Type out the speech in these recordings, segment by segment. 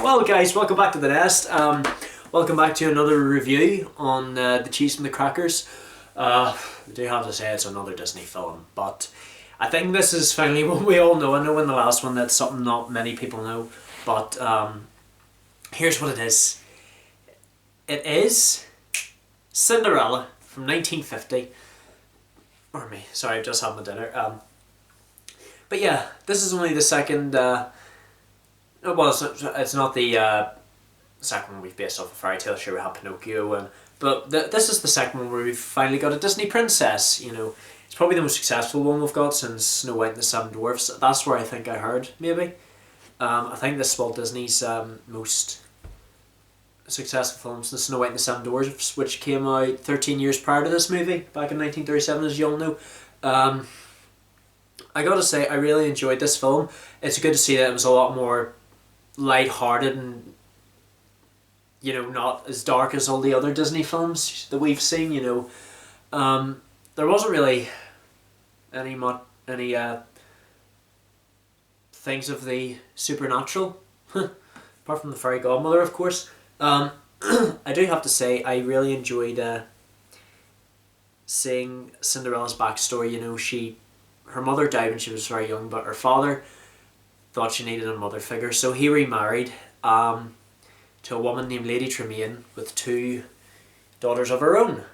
Well, guys, welcome back to the nest. Welcome back to another review on the Cheese and the Crackers. I do have to say it's another Disney film, but I think this is finally what we all know. I know in the last one that's something not many people know, but here's what it is. It is Cinderella from 1950. Or me, sorry, I've just had my dinner. But yeah, this is only the second. Well, it's not the second one we've based off a fairy tale. Sure, we have Pinocchio, but this is the second one where we've finally got a Disney princess. You know, it's probably the most successful one we've got since Snow White and the Seven Dwarfs. That's where I think I heard, maybe. I think this is Walt Disney's most successful film since Snow White and the Seven Dwarfs, which came out 13 years prior to this movie, back in 1937, as you all know. I gotta say, I really enjoyed this film. It's good to see that it was a lot more light-hearted and, you know, not as dark as all the other Disney films that we've seen, you know. There wasn't really any things of the supernatural, apart from the fairy godmother, of course. I do have to say, I really enjoyed seeing Cinderella's backstory. You know, her mother died when she was very young, but her father thought she needed a mother figure, so he remarried to a woman named Lady Tremaine with two daughters of her own,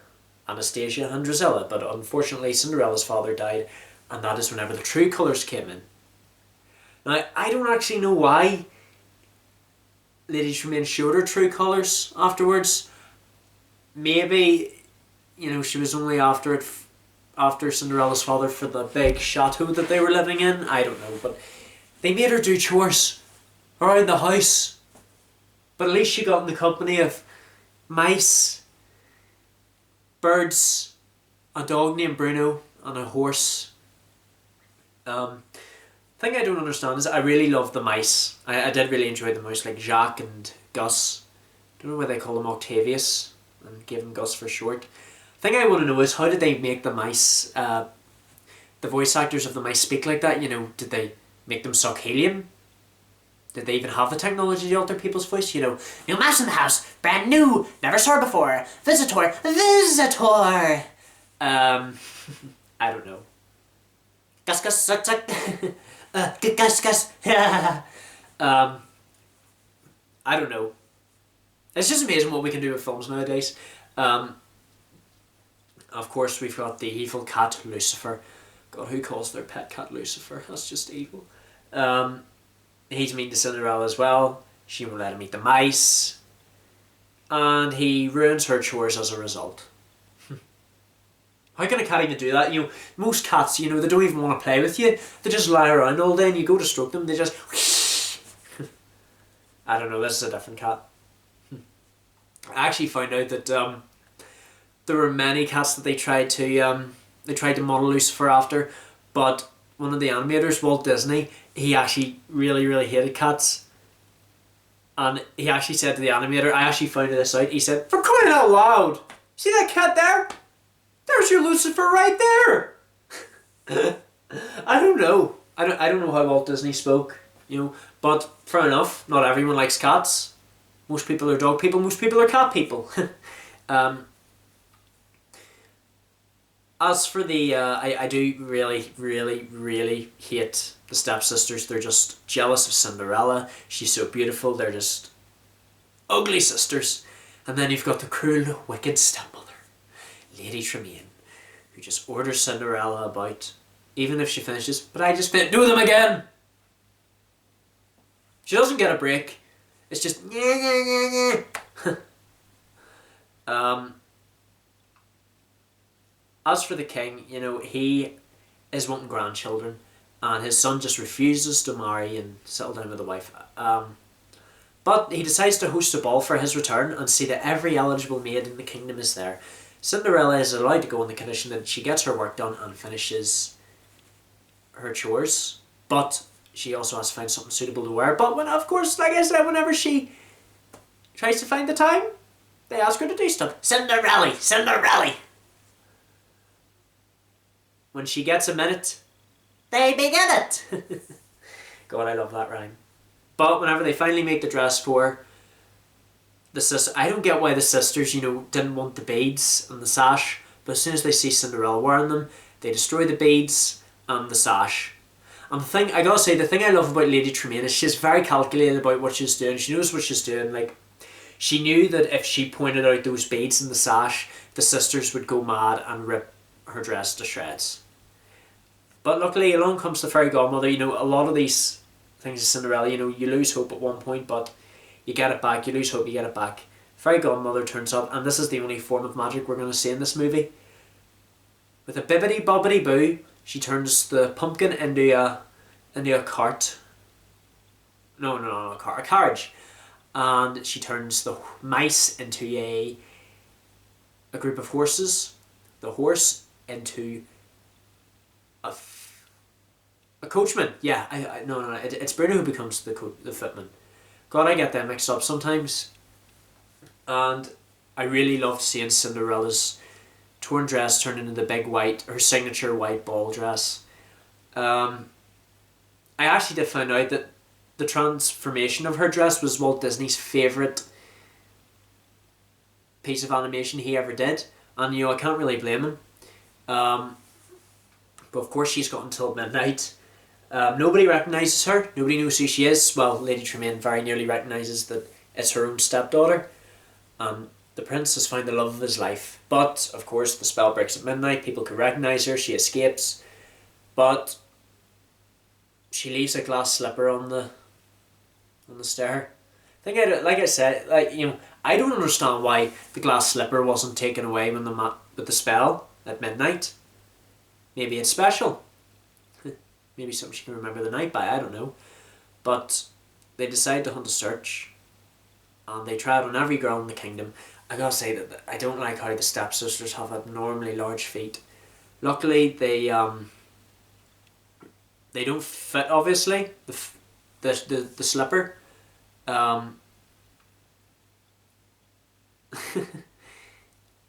Anastasia and Drusilla. But unfortunately, Cinderella's father died, and that is whenever the true colours came in. Now, I don't actually know why Lady Tremaine showed her true colours afterwards. Maybe, you know, she was only after Cinderella's father for the big chateau that they were living in. I don't know, but they made her do chores around the house. But at least she got in the company of mice, birds, a dog named Bruno, and a horse. Thing I don't understand is I really love the mice. I did really enjoy the mouse, like Jacques and Gus. I don't know why they call him Octavius and gave him Gus for short. Thing I want to know is, how did they make the mice, the voice actors of the mice, speak like that? You know, did they make them suck helium? Did they even have the technology to alter people's voice? You know, new mouse in the house, brand new, never saw before, visitor, visitor. I don't know. Gus, Gus, suck, suck. Gus, Gus. I don't know. It's just amazing what we can do with films nowadays. Of course, we've got the evil cat, Lucifer. God, who calls their pet cat Lucifer? That's just evil. He's mean to Cinderella as well. She won't let him eat the mice. And he ruins her chores as a result. How can a cat even do that? You know, most cats, you know, they don't even want to play with you. They just lie around all day and you go to stroke them, they just... I don't know, this is a different cat. I actually found out that there were many cats that they tried to model Lucifer after, but one of the animators, Walt Disney, he actually really hated cats. And he actually said to the animator, I actually found this out, he said, "For crying out loud! See that cat there? There's your Lucifer right there!" I don't know. I don't know how Walt Disney spoke, you know, but fair enough, not everyone likes cats. Most people are dog people, most people are cat people. As for the, I do really hate the stepsisters. They're just jealous of Cinderella. She's so beautiful. They're just ugly sisters. And then you've got the cruel, wicked stepmother, Lady Tremaine, who just orders Cinderella about, even if she finishes, but I just do them again. She doesn't get a break. It's just, As for the king, you know, he is wanting grandchildren, and his son just refuses to marry and settle down with a wife. But he decides to host a ball for his return and see that every eligible maid in the kingdom is there. Cinderella is allowed to go on the condition that she gets her work done and finishes her chores, but she also has to find something suitable to wear. But when, of course, like I said, whenever she tries to find the time, they ask her to do stuff. Cinderella, Cinderella. When she gets a minute, they begin it. God, I love that rhyme. But whenever they finally make the dress for her, the sister, I don't get why the sisters, didn't want the beads and the sash, but as soon as they see Cinderella wearing them, they destroy the beads and the sash. And I gotta say, the thing I love about Lady Tremaine is she's very calculated about what she's doing. She knows what she's doing. Like, she knew that if she pointed out those beads and the sash, the sisters would go mad and rip her dress to shreds. But luckily, along comes the fairy godmother. A lot of these things in Cinderella, you lose hope at one point, but you get it back. You lose hope, you get it back. Fairy godmother turns up, and this is the only form of magic we're going to see in this movie. With a bibbity bobbity boo, she turns the pumpkin into a cart. No, a cart, a carriage. And she turns the mice into a group of horses, the horse into a coachman. Yeah, it's Bruno who becomes the footman. God, I get them mixed up sometimes. And I really loved seeing Cinderella's torn dress turned into the big her signature white ball dress. I actually did find out that the transformation of her dress was Walt Disney's favourite piece of animation he ever did, and I can't really blame him. But of course she's got until midnight. Nobody recognises her, nobody knows who she is. Well, Lady Tremaine very nearly recognises that it's her own stepdaughter. The prince has found the love of his life, but of course the spell breaks at midnight. People can recognise her, she escapes, but she leaves a glass slipper on the stair. I don't understand why the glass slipper wasn't taken away with the spell at midnight. Maybe it's special. Maybe something she can remember the night by, I don't know. But they decide to hunt a search, and they try it on every girl in the kingdom. I gotta say that I don't like how the stepsisters have abnormally large feet. Luckily, they don't fit, obviously, the slipper.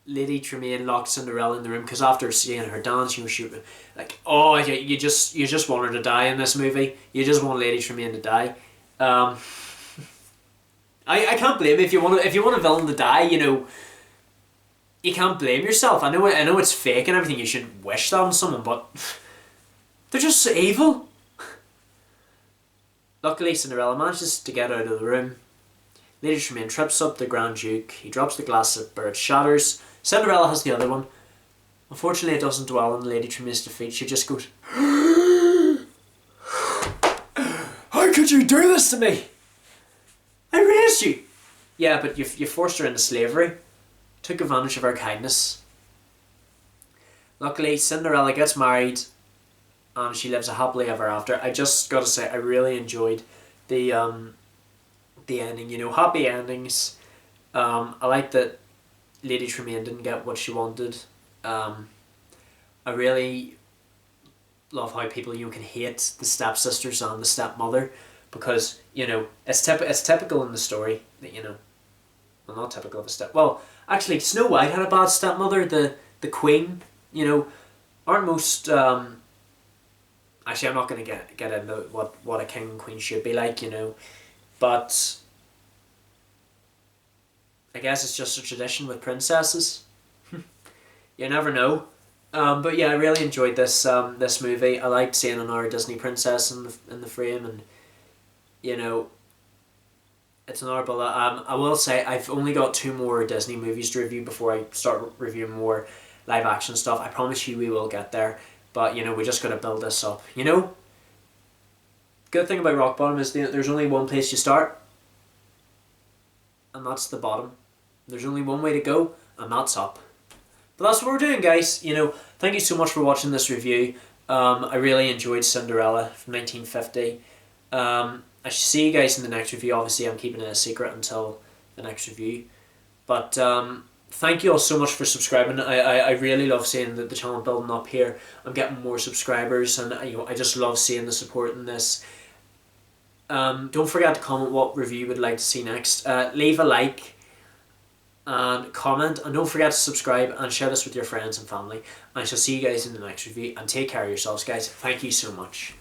Lady Tremaine locked Cinderella in the room because after seeing her dance, you just want her to die in this movie. You just want Lady Tremaine to die. I can't blame you if you want a villain to die. You can't blame yourself. I know it's fake and everything. You shouldn't wish that on someone, but they're just so evil. Luckily, Cinderella manages to get out of the room. Lady Tremaine trips up the Grand Duke. He drops the glass slipper. It shatters. Cinderella has the other one. Unfortunately, it doesn't dwell on Lady Tremaine's defeat. She just goes, "How could you do this to me? I raised you." Yeah, but you forced her into slavery. Took advantage of her kindness. Luckily, Cinderella gets married, and she lives a happily ever after. I just gotta say, I really enjoyed the ending. Happy endings. I like that Lady Tremaine didn't get what she wanted. I really love how people can hate the stepsisters and the stepmother, because it's typical in the story that well, not typical of a well, actually Snow White had a bad stepmother. The queen, aren't most actually I'm not going to get into what a king and queen should be like, but I guess it's just a tradition with princesses. You never know. But yeah, I really enjoyed this movie. I liked seeing another Disney princess in the frame, and it's an honourable. I will say I've only got 2 more Disney movies to review before I start reviewing more live action stuff. I promise you we will get there, but we just got to build this up. Good thing about rock bottom is there's only one place you start, and that's the bottom. There's only one way to go, and that's up. But that's what we're doing, guys. Thank you so much for watching this review. I really enjoyed Cinderella from 1950. I should see you guys in the next review. Obviously, I'm keeping it a secret until the next review. But thank you all so much for subscribing. I really love seeing the channel building up here. I'm getting more subscribers, and I just love seeing the support in this. Don't forget to comment what review you would like to see next. Leave a like and comment, and don't forget to subscribe and share this with your friends and family. I shall see you guys in the next review, and take care of yourselves, guys. Thank you so much.